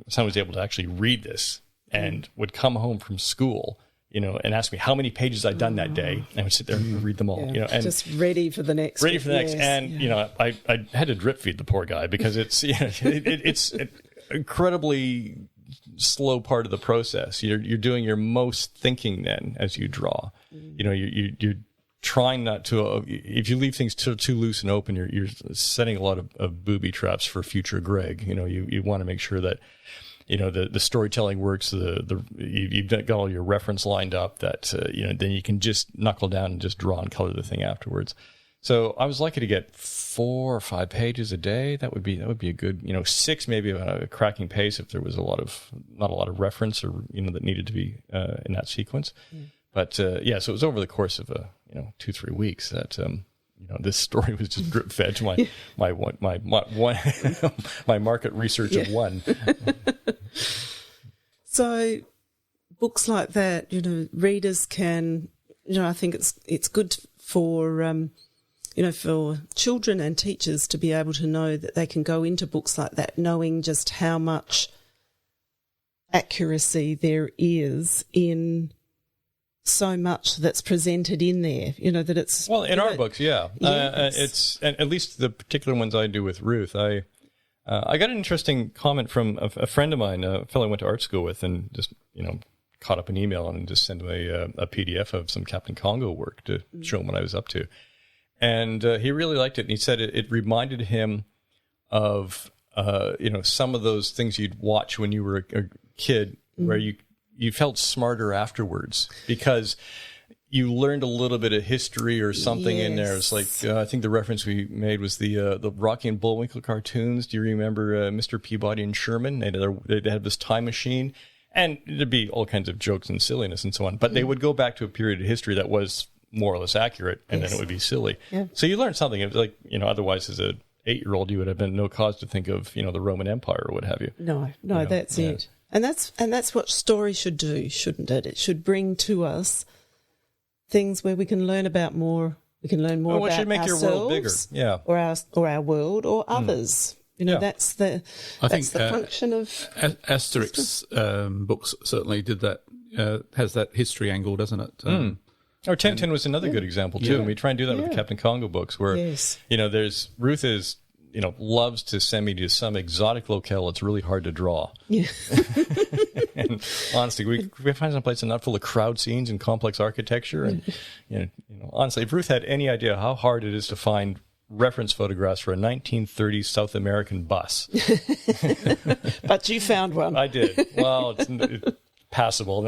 son was able to actually read this and would come home from school, and ask me how many pages I'd done that day. And I would sit there and read them all, and just ready for the next. Ready for the next. And, I had to drip feed the poor guy because it's, it's an incredibly slow part of the process. You're doing your most thinking then as you draw. You're trying not to. If you leave things too loose and open, you're setting a lot of booby traps for future Greg. You want to make sure that the storytelling works. You've got all your reference lined up. That then you can just knuckle down and just draw and color the thing afterwards. So I was lucky to get 4 or 5 pages a day. That would be a good, 6 maybe a cracking pace if there was not a lot of reference or that needed to be in that sequence. But so it was over the course of 2-3 weeks that this story was just drip fed to my market research of one. So books like that, readers can, I think it's good for for children and teachers to be able to know that they can go into books like that knowing just how much accuracy there is in so much that's presented in there, that it's... Well, in our books, yeah. It's at least the particular ones I do with Ruth. I got an interesting comment from a friend of mine, a fellow I went to art school with, and just, caught up an email and just sent him a PDF of some Captain Congo work to show him what I was up to. And he really liked it, and he said it reminded him of some of those things you'd watch when you were a kid, where you felt smarter afterwards because you learned a little bit of history or something in there. It's like, I think the reference we made was the Rocky and Bullwinkle cartoons. Do you remember Mr. Peabody and Sherman? They'd have this time machine, and there'd be all kinds of jokes and silliness and so on. But they would go back to a period of history that was more or less accurate, and then it would be silly. Yeah. So you learned something. It was like, otherwise as a 8-year-old, you would have been no cause to think of, the Roman Empire or what have you. No, that's it. And that's what story should do, shouldn't it? It should bring to us things where we can learn about more. We can learn more about should make ourselves, your world bigger, or our world, or others. That's the function of Asterix books certainly did that. Has that history angle, doesn't it? Or Tintin was another good example too. And we try and do that with the Captain Congo books, where there's Ruth is. Loves to send me to some exotic locale that's really hard to draw. Yeah. And honestly, we find some place not full of crowd scenes and complex architecture. And, honestly, if Ruth had any idea how hard it is to find reference photographs for a 1930s South American bus. But you found one. I did. Well, it's passable.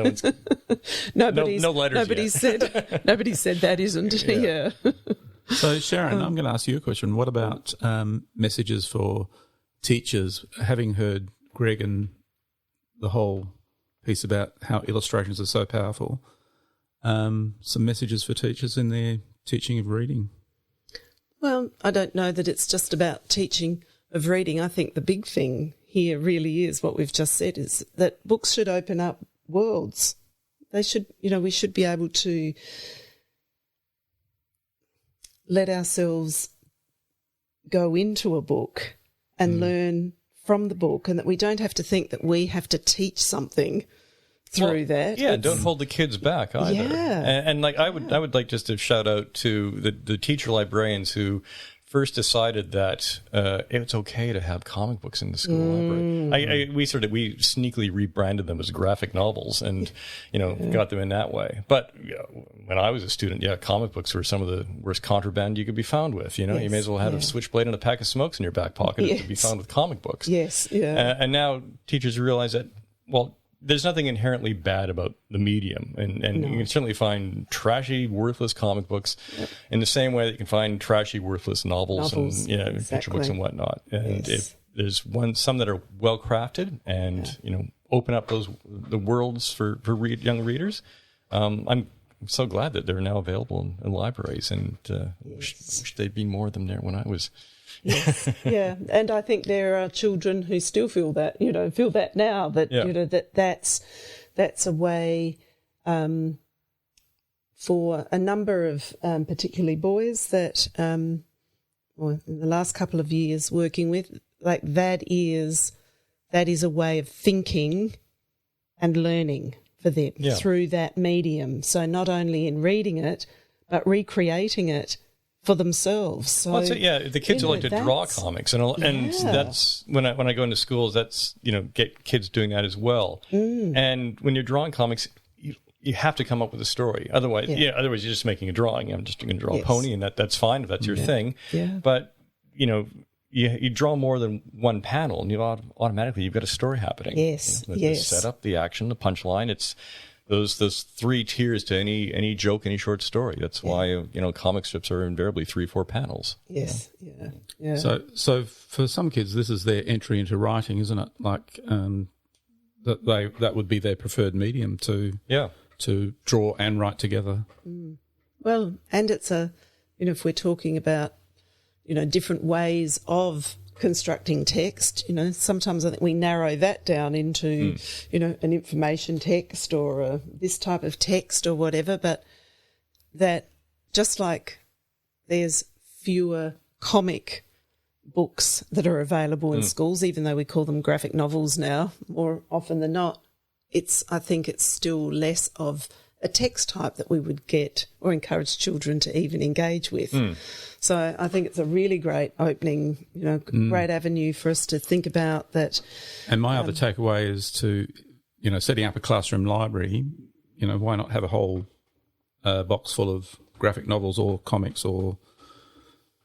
No letters yet. Nobody said that isn't. Yeah. So, Sharon, I'm going to ask you a question. What about messages for teachers? Having heard Greg and the whole piece about how illustrations are so powerful, some messages for teachers in their teaching of reading? Well, I don't know that it's just about teaching of reading. I think the big thing here really is what we've just said, is that books should open up worlds. They should, we should be able to let ourselves go into a book and learn from the book, and that we don't have to think that we have to teach something through that. Yeah, don't hold the kids back either. Yeah. And like I would like just to shout out to the teacher librarians who first decided that it's okay to have comic books in the school library. We sneakily rebranded them as graphic novels and, got them in that way. But when I was a student, comic books were some of the worst contraband you could be found with. You may as well have a switchblade and a pack of smokes in your back pocket to be found with comic books. Yes, yeah. And now teachers realize that, there's nothing inherently bad about the medium, and you can certainly find trashy, worthless comic books in the same way that you can find trashy, worthless novels. And picture books and whatnot. And if there's some that are well crafted and open up the worlds for young readers, I'm so glad that they're now available in libraries, and wish there'd be more of them there when I was. Yes, yeah, and I think there are children who still feel that now, that that's a way for a number of particularly boys that in the last couple of years working with, like that is a way of thinking and learning for them through that medium. So not only in reading it, but recreating it for themselves. So, the kids like to draw comics, and that's when I go into schools. That's get kids doing that as well. And when you're drawing comics, you have to come up with a story. Otherwise, otherwise you're just making a drawing. I'm just going to draw a pony, and that's fine if that's your thing. Yeah. But you draw more than one panel, and automatically you've got a story happening. Yes, the setup, the action, the punchline. It's those three tiers to any joke, any short story. That's why comic strips are invariably 3-4 panels. Yes, yeah. So for some kids, this is their entry into writing, isn't it? Like that would be their preferred medium to draw and write together. Well, and it's if we're talking about different ways of constructing text, sometimes I think we narrow that down into, an information text or this type of text or whatever, but that just like there's fewer comic books that are available in schools, even though we call them graphic novels now, more often than not, I think it's still less of a text type that we would get or encourage children to even engage with. So I think it's a really great opening, great avenue for us to think about that. And my other takeaway is to, setting up a classroom library, why not have a whole box full of graphic novels or comics or,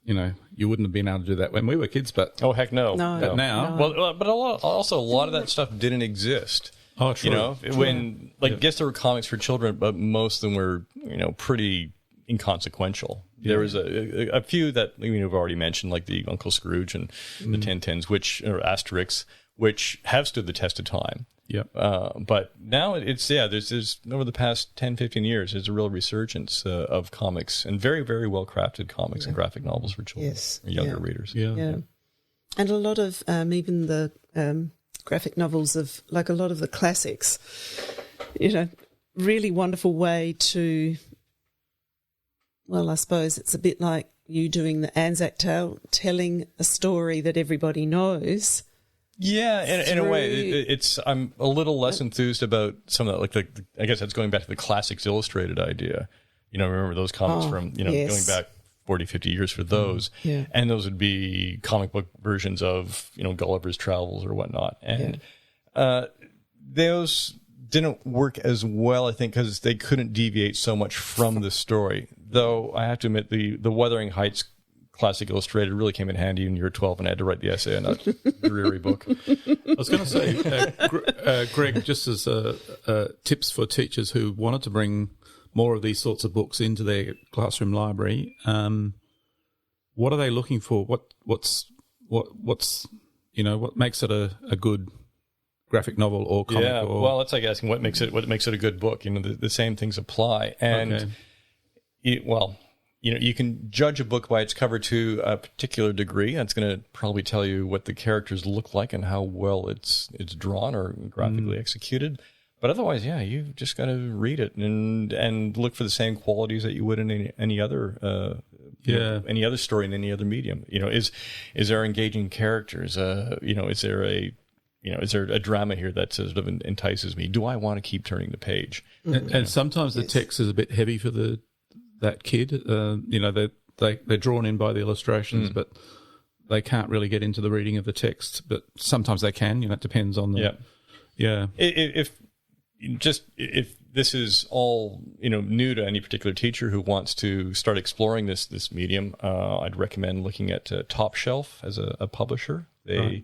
you wouldn't have been able to do that when we were kids, but... Oh, heck no. But now... Well, but a lot of that stuff didn't exist. Oh, true. You know, when yes, there were comics for children, but most of them were pretty inconsequential. There was a few that we've already mentioned, like the Uncle Scrooge and the Tintins, or Asterix, which have stood the test of time. Yeah. But now there's over the past 10, 15 years, there's a real resurgence of comics, and very, very well crafted comics and graphic novels for children or younger readers. Yeah. And a lot of even the graphic novels of like a lot of the classics, really wonderful way to, well, I suppose it's a bit like you doing the Anzac Tale, telling a story that everybody knows. Yeah, in a way, I'm a little less enthused about some of that. Like I guess that's going back to the classics illustrated idea. Remember those comics from going back 40, 50 years for those, and those would be comic book versions of Gulliver's Travels or whatnot, and those didn't work as well, I think, because they couldn't deviate so much from the story. Though I have to admit, the Wuthering Heights classic illustrated really came in handy when you were 12 and I had to write the essay on that dreary book. I was going to say, Greg, just as tips for teachers who wanted to bring more of these sorts of books into their classroom library, what are they looking for? What makes it a good graphic novel or comic? Yeah, well, it's like asking what makes it a good book. The same things apply, and you can judge a book by its cover to a particular degree. That's going to probably tell you what the characters look like and how well it's drawn or graphically executed. But otherwise, you've just got to read it and look for the same qualities that you would in any other any other story in any other medium. Is there engaging characters? Is there a drama here that sort of entices me? Do I want to keep turning the page? And sometimes the text is a bit heavy for that kid. They're drawn in by the illustrations, but they can't really get into the reading of the text. But sometimes they can. It depends on the If this is all new to any particular teacher who wants to start exploring this medium, I'd recommend looking at Top Shelf as a publisher. They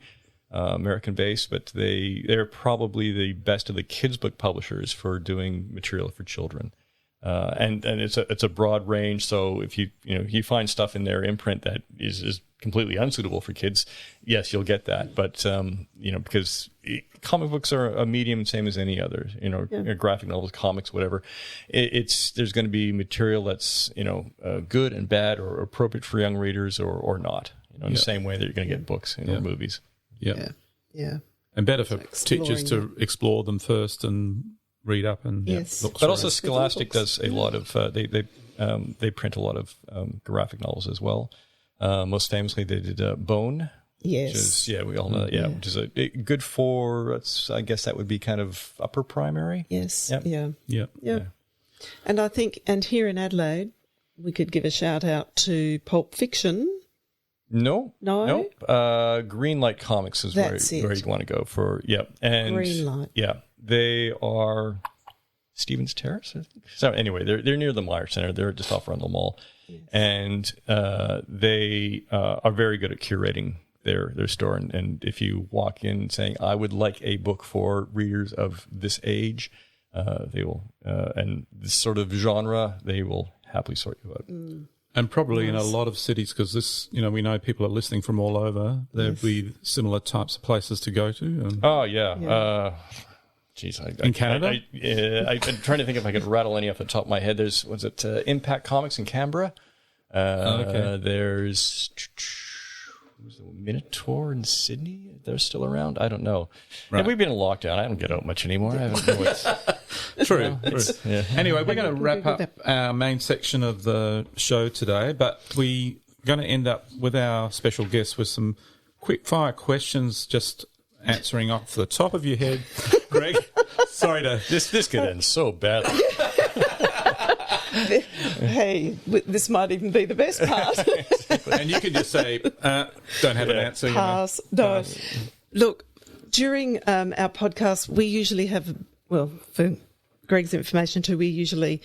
American based, but they're probably the best of the kids book publishers for doing material for children. And it's a broad range. So if you find stuff in their imprint that is completely unsuitable for kids, yes, you'll get that. But because comic books are a medium same as any other, graphic novels, comics, whatever. There's going to be material that's good and bad or appropriate for young readers or not. In the same way that you're going to get books or movies. Yeah. And better for teachers to explore them first and read up and look. But also Scholastic does a lot of they print a lot of graphic novels as well. Most famously, they did Bone. Yes. Which is we all know that. Which is good for. I guess that would be kind of upper primary. Yes. Yep. Yeah. And I think, and here in Adelaide, we could give a shout out to Pulp Fiction. No. Green Light Comics is where you want to go for. And Green Light. Yeah. They are Stevens Terrace, I think. So anyway, they're near the Meyer Center. They're just off Rundle Mall. Yes. And they are very good at curating their store. And if you walk in saying, I would like a book for readers of this age, they will, and this sort of genre, they will happily sort you out. And probably in a lot of cities, because this, we know people are listening from all over, there'd be similar types of places to go to. In Canada? I'm trying to think if I could rattle any off the top of my head. There's, Impact Comics in Canberra? There's Minotaur in Sydney. They're still around? I don't know. Right. And we've been in lockdown. I don't get out much anymore. I haven't know what's... True. Anyway, we're going to wrap up our main section of the show today, but we're going to end up with our special guest with some quick-fire questions, just answering off the top of your head. Greg, sorry to... This could end so badly. Hey, this might even be the best part. And you can just say, don't have an answer. Pass. No. Look, during our podcast, we usually have, for Greg's information too, we usually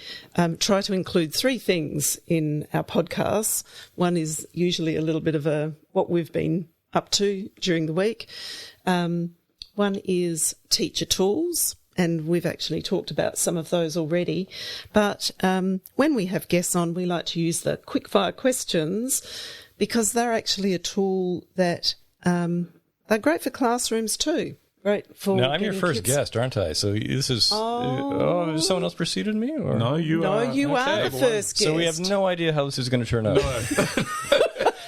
try to include three things in our podcasts. One is usually a little bit of what we've been up to during the week. One is teacher tools. and we've actually talked about some of those already. But when we have guests on, we like to use the quickfire questions because they're actually a tool that they're great for classrooms too. Great for now, I'm your first kids. guest, aren't I? So this is... has someone else preceded me? Or? No, you are. No, you are the first guest. So we have no idea how this is going to turn out. No.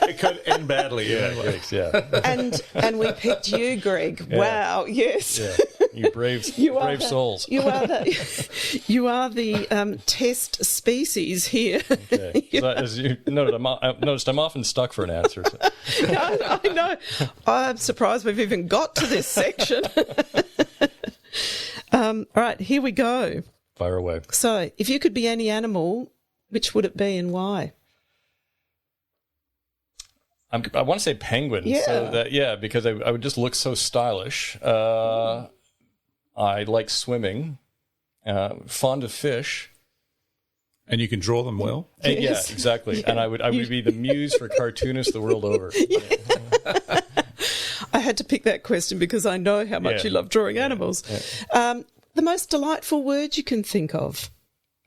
It could end badly. And we picked you, Greg. Yeah. Wow, yes. Yeah. You brave souls. You are the test species here. Okay. So as you noted, I've noticed I'm often stuck for an answer. So. I know. I'm surprised we've even got to this section. All right, here we go. Fire away. So, if you could be any animal, which would it be and why? I want to say penguin. Yeah. So because I would just look so stylish. I like swimming. Fond of fish. And you can draw them well. And, yes. Yeah, exactly. Yeah. And I would be the muse for cartoonists the world over. Yeah. I had to pick that question because I know how much you love drawing animals. Yeah. The most delightful word you can think of?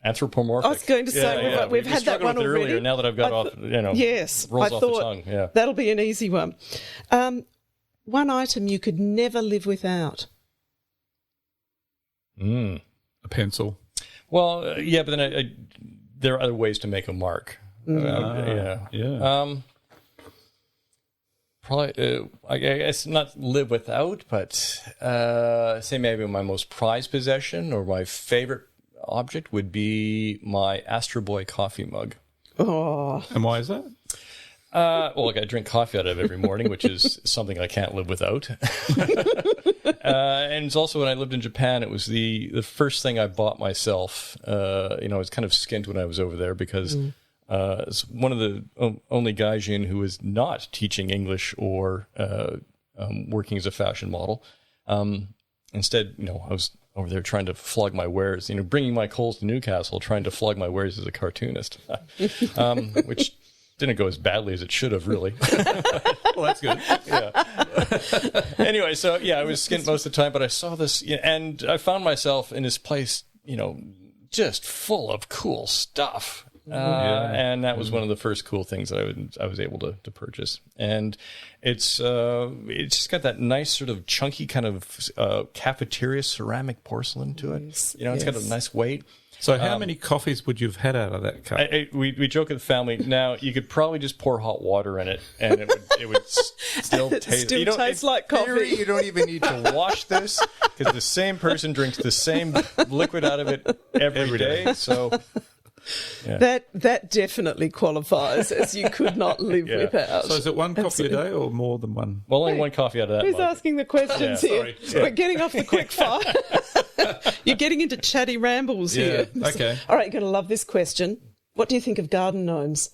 Anthropomorphic. I was going to say we've had that one already. Earlier, now that I've got yes, rolls I off thought the tongue. Yeah. That'll be an easy one. One item you could never live without. A pencil. Well, but then there are other ways to make a mark. Probably, I guess not live without, but say maybe my most prized possession or my favorite object would be my Astro Boy coffee mug. Oh. And why is that? Well, I drink coffee out of every morning, which is something I can't live without. And it's also when I lived in Japan, it was the first thing I bought myself. I was kind of skint when I was over there because it's one of the only gaijin who was not teaching English or working as a fashion model. Instead, I was over there trying to flog my wares, bringing my coals to Newcastle, trying to flog my wares as a cartoonist, which didn't go as badly as it should have, really. Well, that's good. Yeah. Anyway, so I was skint most of the time, but I saw this, and I found myself in this place, just full of cool stuff. And that was one of the first cool things that I was able to purchase. And it's just got that nice sort of chunky kind of cafeteria ceramic porcelain to it. It's got a nice weight. So how many coffees would you have had out of that cup? We joke at the family. Now, you could probably just pour hot water in it, and it would still taste... tastes like coffee. Theory, you don't even need to wash this, because the same person drinks the same liquid out of it every day. So... Yeah. That definitely qualifies as you could not live without. So is it one coffee a day or more than one? Well, only one coffee out of that. Who's asking the questions here? Sorry. We're getting off the quick fire. You're getting into chatty rambles here. Okay. All right, you're going to love this question. What do you think of garden gnomes?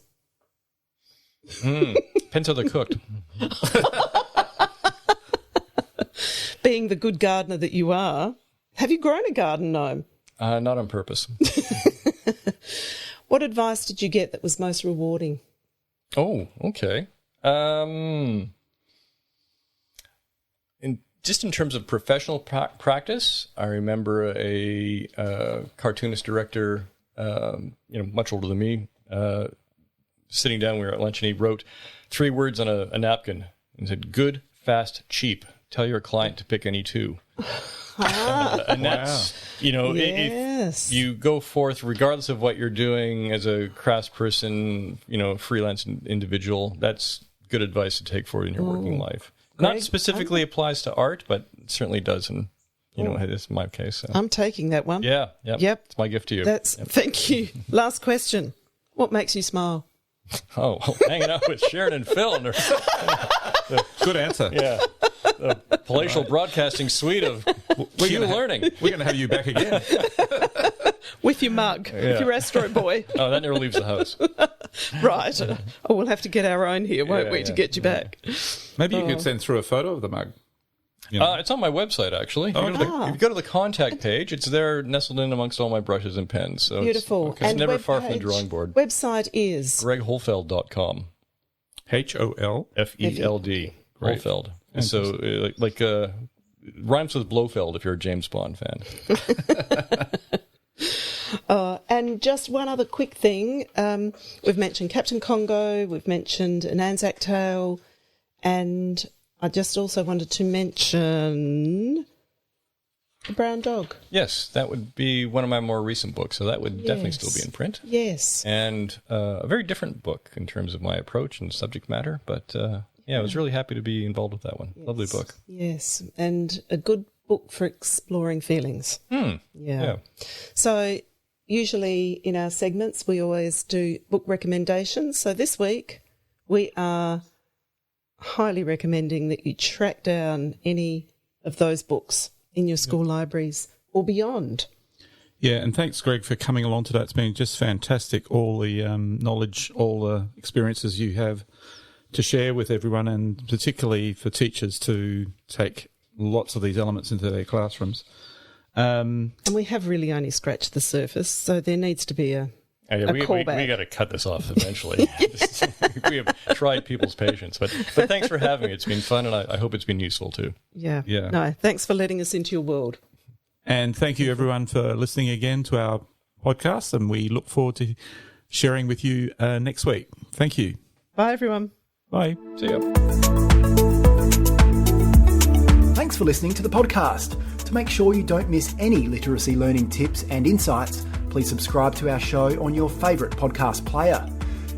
Depends how they're cooked. Being the good gardener that you are, have you grown a garden gnome? Not on purpose. What advice did you get that was most rewarding? Oh, okay. In terms of professional practice, I remember a cartoonist director, much older than me, sitting down. We were at lunch, and he wrote 3 words on a napkin and said, "Good, fast, cheap. Tell your client to pick any 2." And that's, if you go forth, regardless of what you're doing as a craftsperson, freelance individual, that's good advice to take forward in your working life. Greg, not specifically applies to art, but it certainly does in, it's my case. So. I'm taking that one. Yeah. Yep. It's my gift to you. Thank you. Last question. What makes you smile? Oh, hanging out with Sharon and Phil. Good answer. Yeah. The palatial broadcasting suite of learning. We're going to have you back again. With your mug, with your Astro Boy. Oh, that never leaves the house. Right. We'll have to get our own here, won't we, to get you back? Maybe you could send through a photo of the mug. It's on my website, actually. If you go to the contact page, it's there nestled in amongst all my brushes and pens. So beautiful. It's never far from the drawing board. Website is? GregHolfeld.com. HOLFELD. Holfeld. And so, rhymes with Blofeld if you're a James Bond fan. And just one other quick thing. We've mentioned Captain Congo, we've mentioned an Anzac Tale, and I just also wanted to mention The Brown Dog. Yes, that would be one of my more recent books, so that would definitely still be in print. Yes. And a very different book in terms of my approach and subject matter, but I was really happy to be involved with that one. Yes. Lovely book. Yes, and a good book for exploring feelings. Yeah. So usually in our segments we always do book recommendations. So this week we are highly recommending that you track down any of those books in your school libraries or beyond. Yeah, and thanks, Greg, for coming along today. It's been just fantastic, all the knowledge, all the experiences you have to share with everyone, and particularly for teachers to take lots of these elements into their classrooms. And we have really only scratched the surface, so there needs to be a callback. We got to cut this off eventually. We have tried people's patience, but thanks for having me. It's been fun, and I hope it's been useful too. Yeah. No, thanks for letting us into your world. And thank you, everyone, for listening again to our podcast, and we look forward to sharing with you next week. Thank you. Bye, everyone. Bye. See ya. Thanks for listening to the podcast. To make sure you don't miss any literacy learning tips and insights, please subscribe to our show on your favourite podcast player.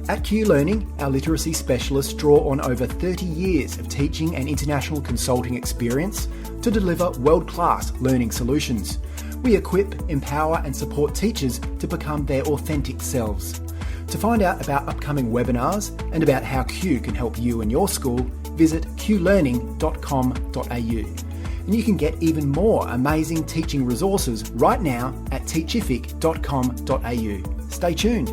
At Q Learning, our literacy specialists draw on over 30 years of teaching and international consulting experience to deliver world-class learning solutions. We equip, empower and support teachers to become their authentic selves. To find out about upcoming webinars and about how Q can help you and your school, visit qlearning.com.au. And you can get even more amazing teaching resources right now at teachific.com.au. Stay tuned.